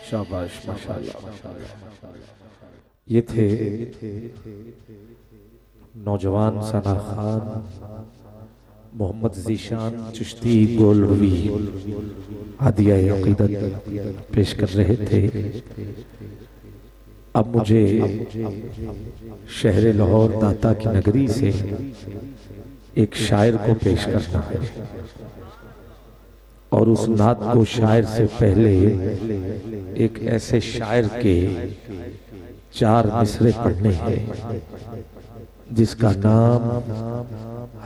शाबाश माशाल्लाह। ये थे नौजवान सना खान मोहम्मद ज़ीशान चिश्ती गोल्डवी हादिया अक़ीदत पेश कर रहे थे। अब मुझे शहर लाहौर दाता की नगरी से एक शायर को पेश करना है और उस नात को शायर से पहले एक ऐसे शायर के 4 मिसरे पढ़ने हैं जिसका नाम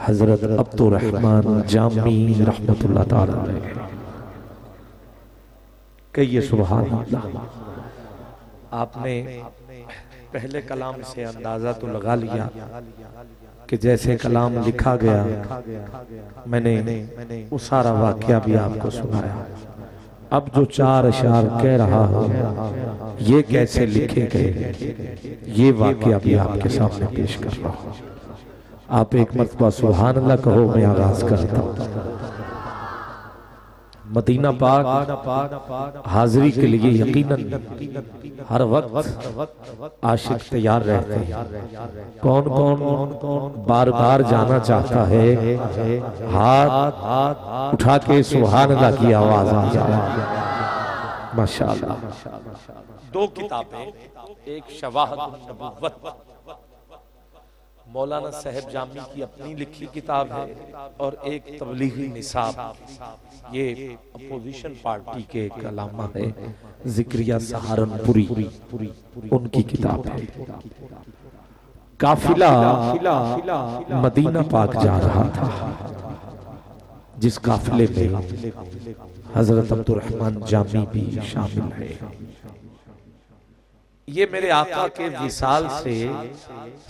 हजरत अब्दुर रहमान जामी रहमतुल्लाह ताला अलैह है। कहिए सुभान अल्लाह। आपने पहले कलाम से अंदाजा तो लगा लिया कि जैसे कलाम लिखा गया, मैंने वो सारा वाकया भी आपको सुनाया। अब जो 4 अशार कह रहा हूं ये कैसे लिखे गए ये वाकया भी आपके सामने पेश कर रहा हूं। आप एक मर्तबा सुभान अल्लाह कहो, मैं आगाज करता हूं। मदीना पाक हाजिरी के लिए यकीनन हर वक्त आशिक तैयार रहते हैं। कौन कौन बार बार जाना चाहता है, हाथ उठा के सुभान अल्लाह की आवाज आ जाए। माशाअल्लाह। 2 किताबें, एक शवाहद नबुव्वत मौलाना साहब जामी की अपनी लिखी किताब है और एक तबलीगी निसाब, ये अपोजिशन पार्टी के कलामा है, जिक्रिया सहारनपुरी, उनकी किताब है। काफिला मदीना पाक जा रहा था, जिस काफिले में हजरत अब्दुर रहमान जामी भी शामिल है। ये मेरे आका के विसाल से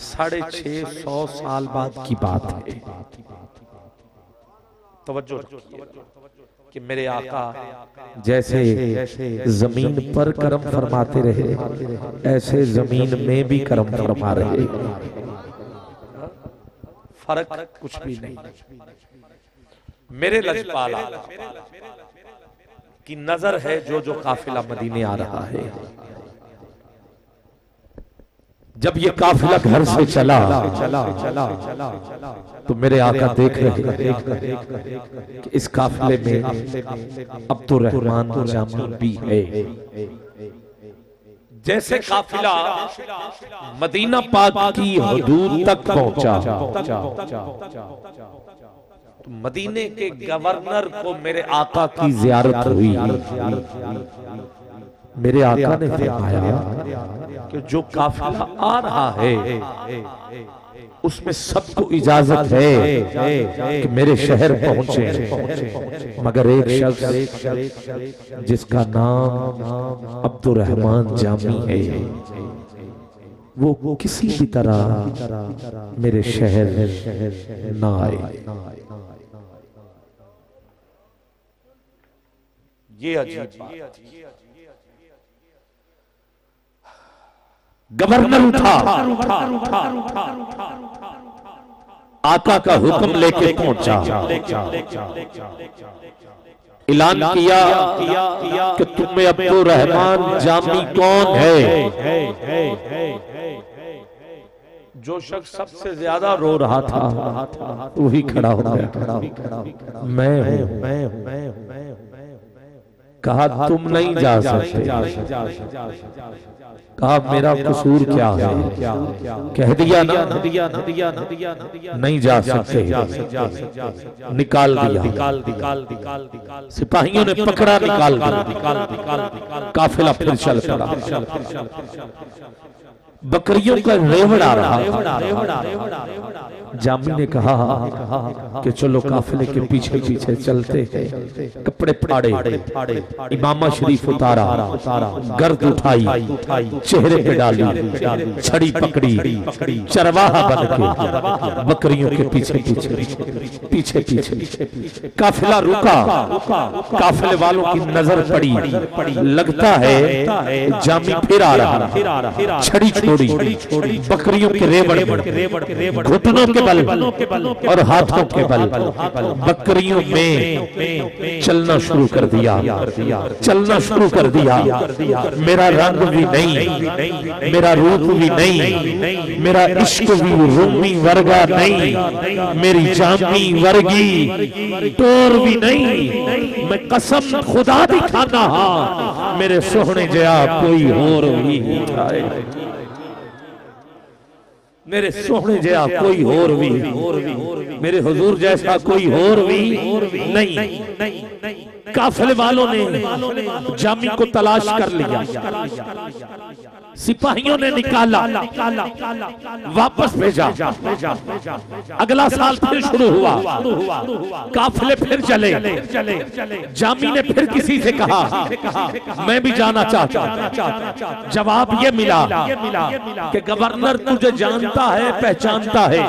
650 साल बाद की बात है। तवज्जो रखिए कि मेरे आका जैसे जमीन पर करम फरमाते रहे, ऐसे जमीन में भी करम फरमा रहे। फर्क कुछ भी नहीं। मेरे लजपाला की नजर है जो जो काफिला मदीने आ रहा है। जब ये काफिला घर से चला तो मेरे आका देख रहे कि इस काफिले में अब्दुर रहमान जामी भी है। जैसे काफिला मदीना पाक की हदूद तक पहुंचा तो मदीने के गवर्नर को मेरे आका की जियारत हुई। मेरे आका ने फरमाया कि जो काफिला आ रहा है उसमें सबको इजाजत है कि मेरे शहर पहुंचे, मगर एक शख्स जिसका नाम अब्दुर रहमान जामी है वो किसी भी तरह मेरे शहर ना आए। ये अजीब बात। गवर्नर उठा, आका का हुक्म लेके पहुंचा, ऐलान किया कि तुम्हें अब्दुर रहमान जामी कौन है। जो शख्स सबसे ज्यादा रो रहा था वही खड़ा हो गया। मैं हूं। कहा तुम नहीं जा सकते। कहा मेरा कसूर क्या है? कह दिया ना नहीं जा सकते, निकाल दिया। सिपाहियों ने पकड़ा, निकाल दिया। काफिला फिर चल पड़ा। बकरियों का रेवड़ आ रहा। जामी ने कहा कि चलो काफिले के पीछे पीछे चलते हैं। कपड़े फाड़े, इमामा शरीफ उतारा, गर्द उठाई, चेहरे पे डाली, छड़ी पकड़ी, चरवाहा बन के बकरियों के पीछे पीछे काफिला रुका। काफिले वालों की नजर पड़ी, लगता है जामी फिर आ रहा। छड़ी छोड़ी, बकरियों के रेवड़, घुटनों के बल और हाथों के बल बकरियों में चलना शुरू कर दिया, चलना शुरू कर दिया। मेरा रंग भी नहीं, मेरा रूप भी नहीं, मेरा इश्क भी रूमी वर्गा नहीं, मेरी जामी वर्गी टोर भी नहीं। मैं कसम खुदा दी खाना हाँ, मेरे सोहने जया कोई और भी आए, मेरे सोहने जया कोई और भी, मेरे हुजूर जैसा कोई और भी नहीं। काफिले वालों ने जामी को तलाश कर लिया, सिपाहियों ने निकाला, वापस भेजा। अगला साल फिर शुरू हुआ, काफिले फिर चले। जामी ने फिर किसी से कहा मैं भी जाना चाहता। जवाब ये मिला कि गवर्नर तुझे जानता है, पहचानता है,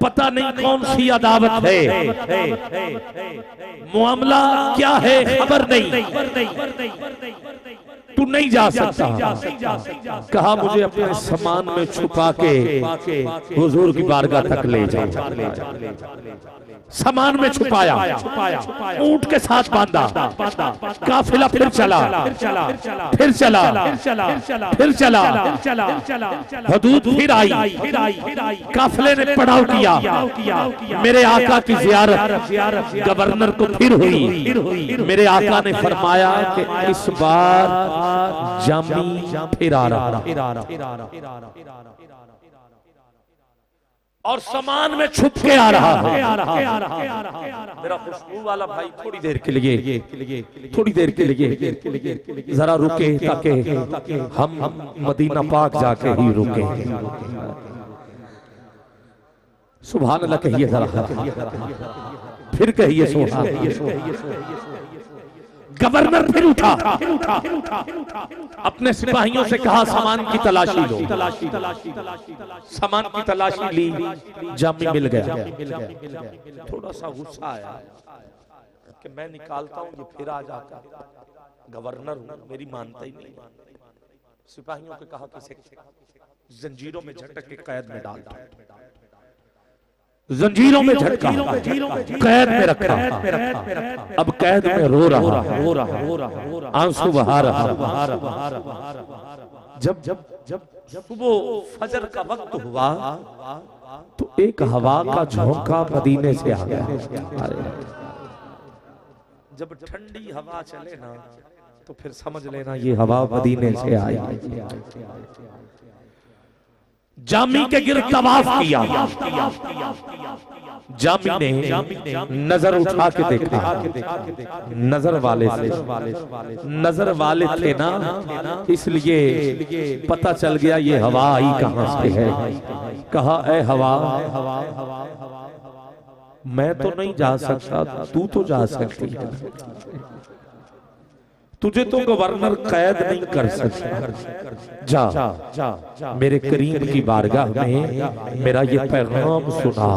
पता नहीं कौन सी अदावत है, मामला क्या है खबर नहीं, तू नहीं जा सकता। कहा मुझे अपने सामान में छुपा के हुजूर की बारगाह तक ले जाओ। सामान में छुपाया, ऊंट के साथ बांधा, काफिला फिर चला, फिर चला, फिर चला, हदूद फिर आई, काफिले ने पड़ाव किया। मेरे आका की जियारत गवर्नर को फिर हुई। मेरे आका ने फरमाया कि इस बार जामी फिर आ रहा और सामान में छुप के आ रहा है। मेरा खुशबू वाला भाई थोड़ी देर के लिए जरा रुके ताकि हम मदीना पाक जाके ही रुके। सुभान अल्लाह कहिए जरा, फिर कहिए सुभान। गवर्नर फिर उठा, अपने सिपाहियों से कहा सामान की तलाशी लो। सामान की तलाशी ली, जामी मिल गया। थोड़ा सा गुस्सा आया कि मैं निकालता हूं, ये फिर आ जाता। गवर्नर हूं, मेरी मानता ही नहीं। सिपाहियों को कहा कि जंजीरों में झटक के कैद में डाल दो। जंजीरों में झटका, कैद में रखा। अब कैद में रो रहा, आंसू बहा रहा। जब सुबह फजर का वक्त हुआ तो एक हवा का झोंका मदीने से आ गया। जब ठंडी हवा चले ना तो फिर समझ लेना ये हवा मदीने से आई। जामी के गिर्द तवाफ किया। जामी ने नजर उठा के देखा, नजर वाले थे ना, इसलिए पता चल गया ये हवा आई कहां से है। कहा ए हवा, मैं तो नहीं जा सकता, तू तो जा सकती है। तुझे तो गवर्नर कैद नहीं कर सकता। जा मेरे करीम की बारगाह में मेरा ये पैगाम सुना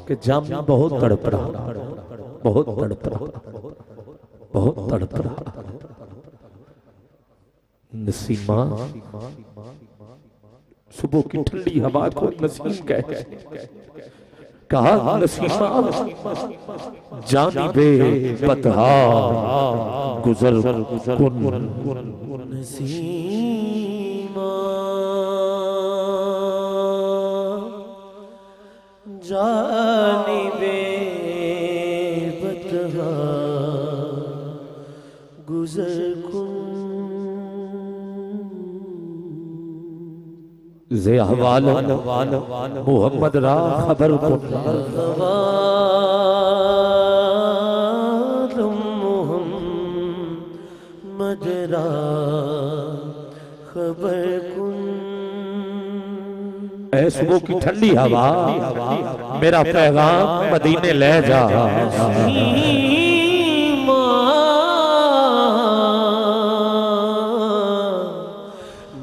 कि जामी बहुत तड़प रहा, बहुत तड़प रहा। नसीमा, सुबह की ठंडी हवा को नसीम कहते। कहा नसीमा, जानिबे बतहा गुजर कुन। नसीमा जानिबे बतहा गुजर कुन। जे हवाल मोहम्मद रा खबर को मोहम्मद रा खबर कुन। ऐ सुबह की ठंडी हवा, मेरा पैगाम मदीने ले जा।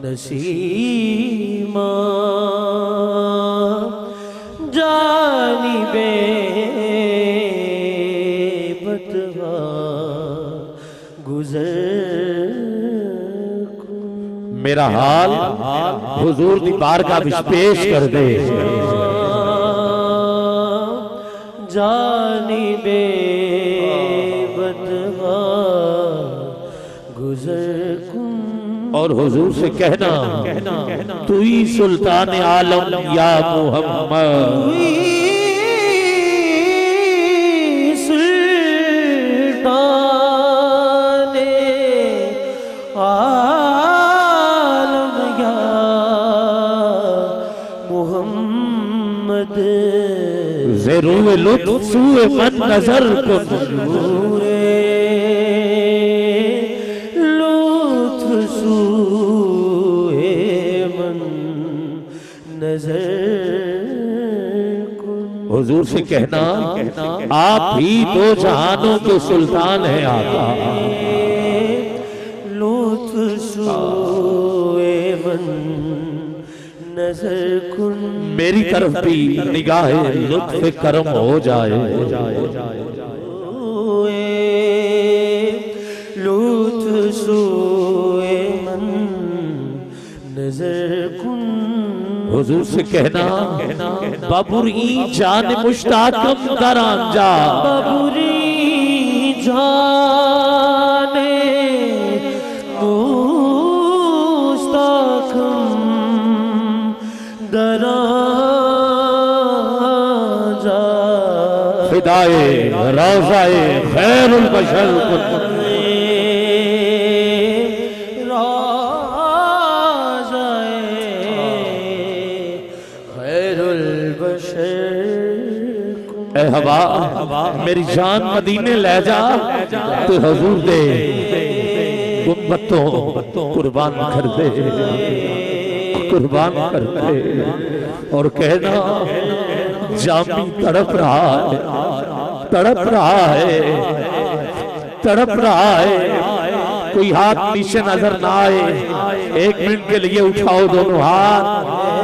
नसीमा जानिबे बतवा गुजर। मेरा हाल हुजूर दी बारगाह विच पेश कर दे। जानिबे बदहा गुजर और हुजूर से कहना तू ही सुल्तान आलम या मोहम्मद, ज़रूर लुत्फ़ सूए मन नजर को लुत्फ़ सूए मन नजर को। हुजूर से कहना आप ही दो जहानों के सुल्तान हैं आका। लुत्फ़ सूए मन नजर कुन, मेरी तरफ भी निगाहे लुत्फ़ करम हो जाए। लुत्फ़ सूए मन नजर कुन। हुजूर से कहना बाबुरी जान मुश्ताकम दरान जा, बाबुरी जाने मुश्ताकम दराजा, फिदाए रौज़ाए खैरुल बशर ए हवा मेरी जान मदीने ले जा तो हुजूर दे गुंबतों कुर्बान कर दे, कुर्बान कर दे। और कहना जामी तड़प रहा है, तड़प रहा है, तड़प रहा है। कोई हाथ नीचे नजर ना आए, 1 मिनट के लिए उठाओ दोनों हाथ,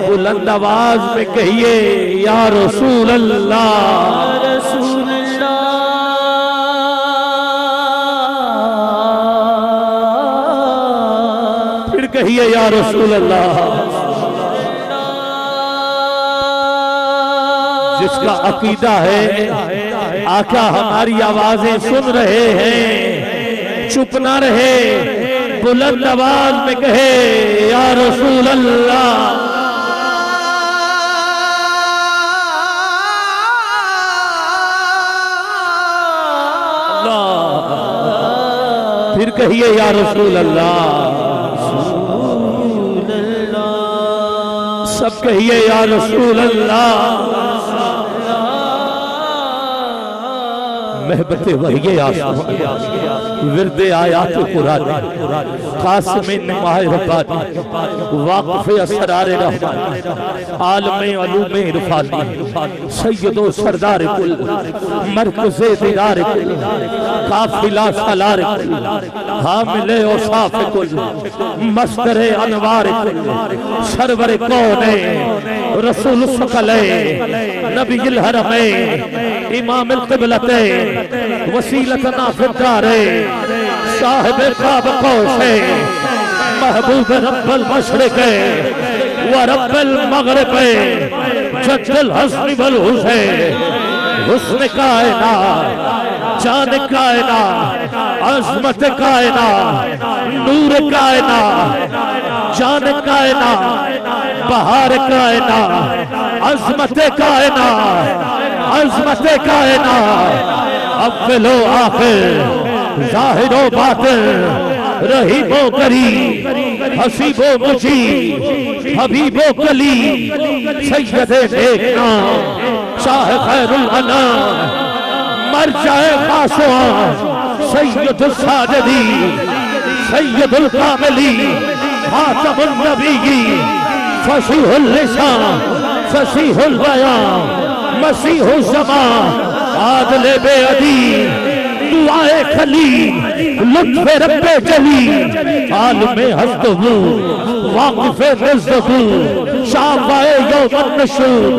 बुलंद आवाज में कहिए या रसूल अल्लाह, रसूल अल्लाह। फिर कहिए या रसूल अल्लाह। जिसका अकीदा है आका हमारी आवाजें सुन रहे हैं, चुप ना रहे, बुलंद आवाज में कहे या रसूल अल्लाह। फिर कहिए या रसूल अल्लाह। सब कहिए या रसूल अल्लाह। महबते वही विरदे आयात कुरान, कासिम नमाए रब्बानी, वाक़िफ़े असरार रहमान, आलमे अलूमे इरफानी, सय्यदो सरदार कुल, मरकज़े दीदार कुल, काफ़िला सलार कुल, हामिले औसाफ कुल, मस्दरे अनवार कुल, सरवर कौने रसूल सकले, नबील हरमे, इमाम क़िबलते, वसीलतना फिद्दारे, साहिब क़ाब क़ौसे, महबूब रब्बल मशरिक़े व रब्बल मग़रिबे, जद्दुल हस्न वल हुसैन, हुस्न कायनात, जान कायनात, अज़मत कायनात, नूर कायनात, जान कायनात, बहार कायनात, अज़मत कायनात, अज़मत कायनात, अव्वलो आखिर, ज़ाहिरो बातिन, रहीबो करीम, हसीबो मुजीब, हबीबो कली, सय्यदे नेकनाम, शाह खैरुल अनाम, मरजाए खासवान, सय्यदुल साजिदीन, सय्यदुल कामिलीन, खातमुन नबिय्यीन, फसीहुल लिसान, फसीहुल बयान, मसीहुल ज़मान, आदिल बेअदी, दुआए खली, लुत्फ़े रब्बे जली, आलिमे हस्तहू, वाक़िफ़े रिज़्क़हू, शाफ़ाए यौमन नशूर,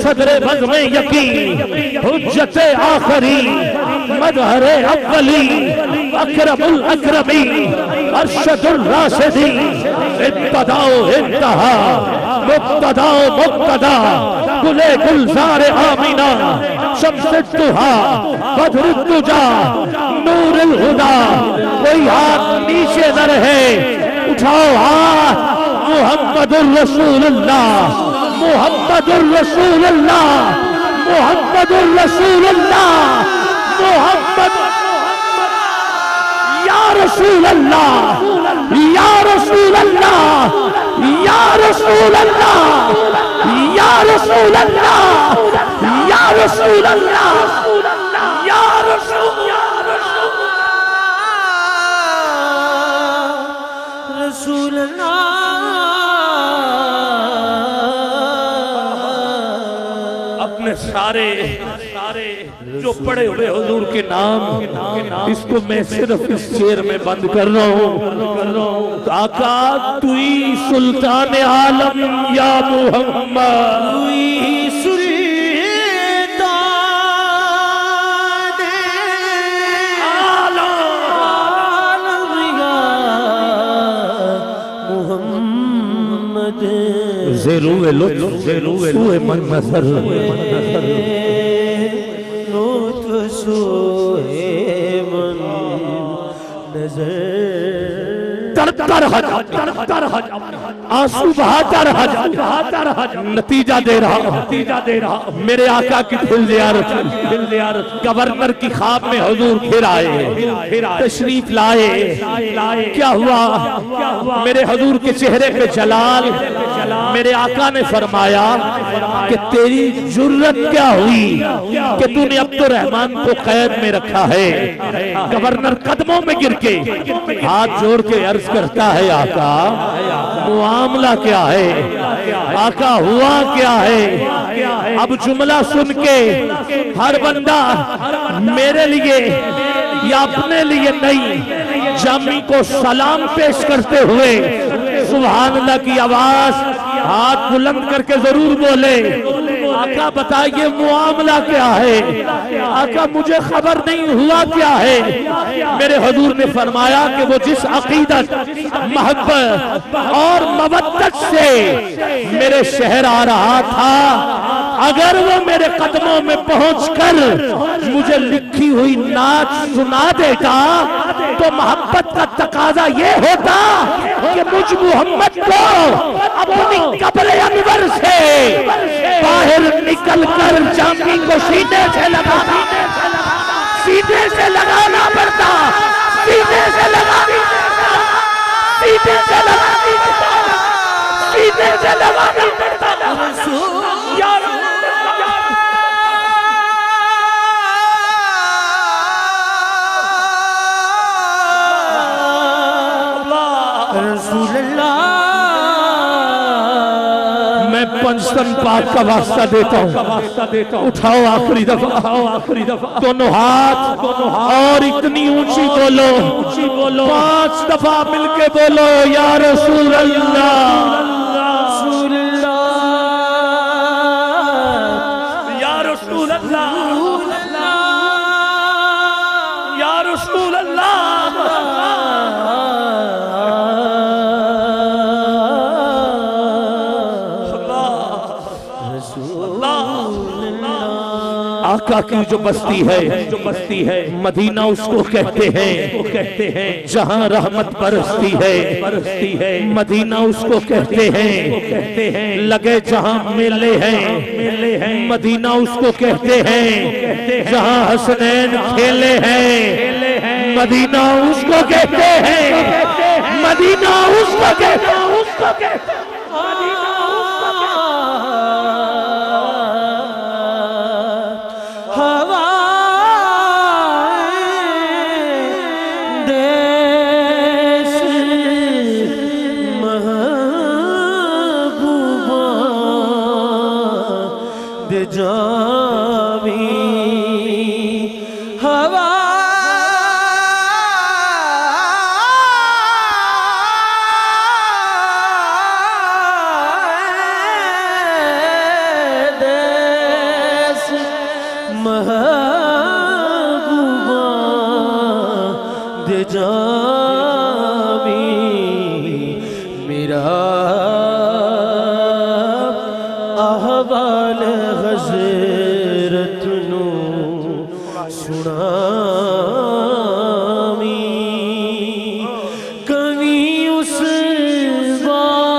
सदरे बज़्मे यकीन, हुज्जते आखरी, मदहरे अव्वली, अकरमुल अकरमी, अरशदुर राशिदी इब्तदाओ इंतहा मुक्तदाओ मुक्तदा गुले गुलजार आमीना शम्सुद दुहा बद्रुद दुजा नूरुल हुदा। कोई हाथ नीचे न रहे, उठाओ हाथ। मुहम्मदुर रसूलुल्लाह मुहम्मदुर रसूलुल्लाह मुहम्मदुर रसूलुल्लाह मुहम्मद या रसूल अल्लाह या रसूल अल्लाह या रसूल अल्लाह या रसूल अल्लाह या रसूल अल्लाह या रसूल रसूल अल्लाह। अपने सारे जो पड़े हुए हुजूर के नाम, इसको मैं सिर्फ इस शेर में बंद कर रहा हूँ। आका तू ही सुल्तान आलम या मोहम्मद, तू ही सुल्तान आलम या मोहम्मद। ज़रूर लुत्फ़ ज़रूर मन नज़र आंसू बहाता रहा। नतीजा दे रहा मेरे आका की दिल ज़ियारत। गवर्नर की ख्वाब में हुजूर फिर आए, तशरीफ लाए। क्या हुआ? मेरे हुजूर के चेहरे पे जलाल। मेरे आका ने फरमाया कि तेरी जुर्रत क्या हुई कि तूने अब तो रहमान को कैद में रखा है। गवर्नर कदमों में गिर के हाथ जोड़ के अर्ज करता है, आका मुआमला क्या है? आका हुआ क्या है? अब जुमला सुन के हर बंदा मेरे लिए या अपने लिए नहीं, जामी को सलाम पेश करते हुए सुभान अल्लाह की आवाज हाथ बुलंद करके जरूर बोले, आका बताइए मुआमला क्या है? आका मुझे खबर नहीं हुआ क्या है? मेरे हुजूर ने फरमाया कि वो जिस अकीदत, मोहब्बत और मवद्दत से मेरे शहर आ रहा था, अगर वो मेरे कदमों में पहुंचकर मुझे लिखी हुई नाच सुना देता तो मोहब्बत का तकाजा ये होता कि मुझ मोहम्मद को अपनी कब्र अनवर से बाहर निकल कर जामी को सीने से लगाना पड़ता, सीने से लगाना पड़ता। मैं पंचतन पाक का वास्ता देता हूँ, उठाओ आखिरी दफा दोनों हाथ और इतनी ऊंची बोलो 5 दफा मिलके बोलो, या रसूल अल्लाह या रसूल अल्लाह या रसूल अल्लाह। आका की जो बस्ती है मदीना उसको कहते हैं जहां रहमत बरसती है। मदीना उसको कहते हैं लगे जहां मेले हैं। मदीना उसको कहते हैं जहां हसनैन खेले हैं। मदीना उसको कहते हैं, मदीना उसको कहते हैं। मेरा अहवाल हज़रत नू सुनावी कभी उस बादशाह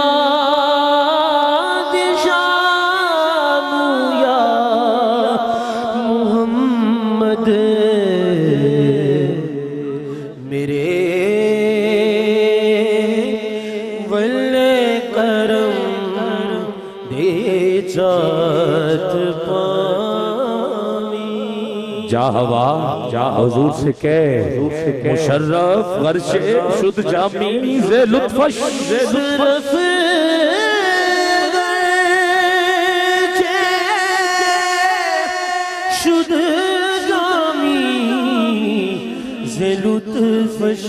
या मोहम्मद मेरे वल्ले करम दे जात पावी जा हवा जा हुजूर से कह मुशर्रफ गर्शे शुद्ध जामी जे लुत्फश जे सिर्फ शुद्ध जामी से लुत्फश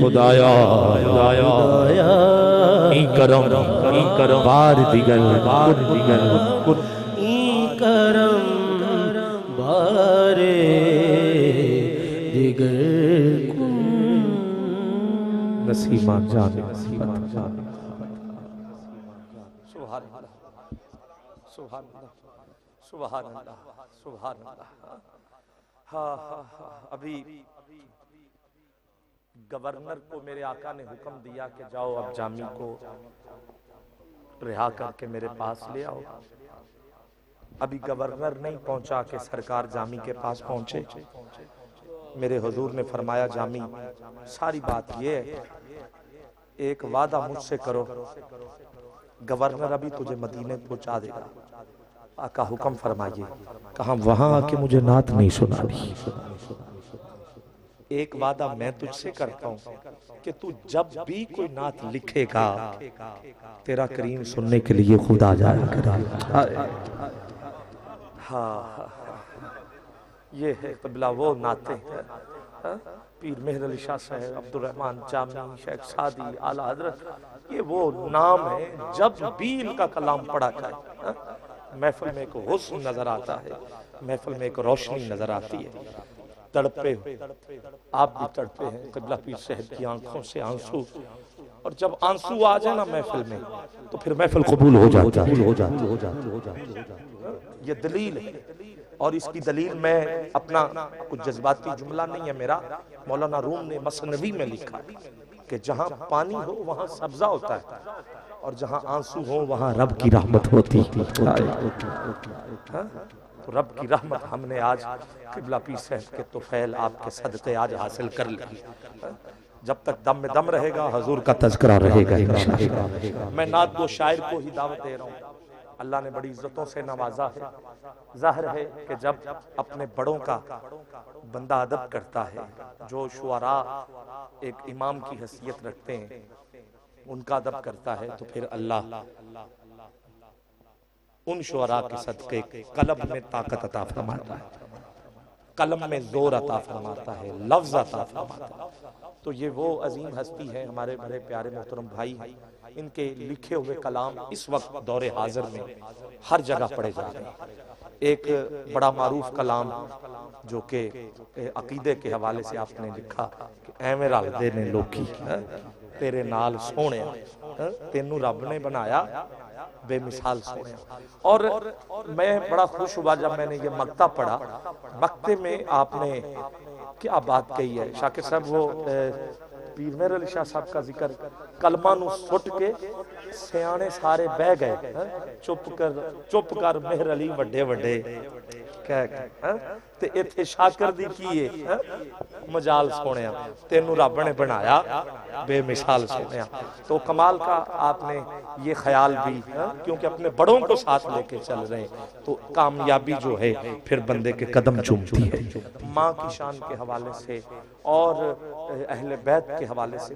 खुदाया खुदाया ई करम बार दिगल ई करम बारे दिगर नसीमा जाने सुभान अल्लाह। हाँ अभी गवर्नर को मेरे आका ने हुक्म दिया कि जाओ अब जामी को रिहा करके मेरे पास ले आओ। अभी गवर्नर नहीं पहुंचा कि सरकार जामी के पास पहुंचे। मेरे हुजूर ने फरमाया जामी सारी बात ये है, एक वादा मुझसे करो, गवर्नर अभी तुझे मदीने पहुंचा देगा। आका हुक्म फरमाइए। कहा वहां आके मुझे नात नहीं सुनानी। एक वादा मैं तुझसे करता हूं कि तू जब भी कोई नात लिखेगा तेरा करीम सुनने के लिए खुद आ जाएगा। हाँ ये है तबला वो नाते हैं। पीर मेहर अली शाह साहब, अब्दुल रहमान जामी, शेख सादी, आला हजरत, ये वो नाम है जब भी इनका कलाम पढ़ा जाए महफिल में एक हुस्न नजर आता है, महफिल में एक रोशनी नजर आती है। तड़पे हो आप भी तड़पे हैं, क़िबला पीर साहब की आंखों से आंसू, और जब आंसू आ जाए ना महफिल में तो फिर महफिल कबूल हो जाती है। ये दलील है, और इसकी दलील मैं अपना कुछ जज्बाती जुमला नहीं है मेरा, मौलाना रूम ने मसनवी में लिखा कि जहां पानी हो वहां सब्जा होता है, और जहां आंसू हो वहां रब की रहमत होती है। तो रब की रहमत हमने आज क़िबला पीर साहब के तुफैल आपके सदक़े आज हासिल कर ली। जब तक दम में दम रहेगा हुजूर का तज़किरा रहेगा इंशाअल्लाह। मैं नात दो शायर को ही दावत दे रहा हूँ। अल्लाह ने बड़ी इज्जतों से नवाजा है। ज़ाहिर है कि जब अपने बड़ों का बंदा अदब करता है, जो शुअरा एक इमाम की हैसियत रखते हैं उनका अदब करता है, तो फिर अल्लाह उन शुअरा के सदक़े कलम में ताकत अता फरमाता है, कलम में जोर अता फरमाता है, लफ्ज़ अता फरमाता है। तो ये वो अजीम हस्ती है, हमारे बड़े प्यारे मोहतरम भाई हैं। इनके लिखे हुए कलाम इस वक्त दौरे हाजिर में हर जगह पढ़े जा रहे हैं। एक बड़ा मारूफ कलाम जो कि अकीदे के हवाले से आपने लिखा कि ऐवें रल दे ने लोकी तेरे नाल सोहणिया, तेनू रब ने बनाया बेमिसाल सोहणिया। और मैं बड़ा खुश हुआ जब मैंने ये मक्ता पढ़ा। मक्ते में आपने क्या बात कही है शाकिर साहब, वो पीर मेहर अली शाह साहब का जिक्र, कलमा नू सुट के सियाने सारे बह गए, चुप कर मेहर अली वड्डे वड्डे कह ते इत्थे शाकिर दी की है मजाल सोहणिया, तेनू रब ने बनाया बेमिसाल सोहणिया। तो कमाल का आपने ये ख्याल भी, क्योंकि अपने बड़ों को साथ लेके चल रहे हैं तो कामयाबी जो है फिर बंदे के कदम चूमती है। माँ की शान के हवाले से और अहले बैत के हवाले से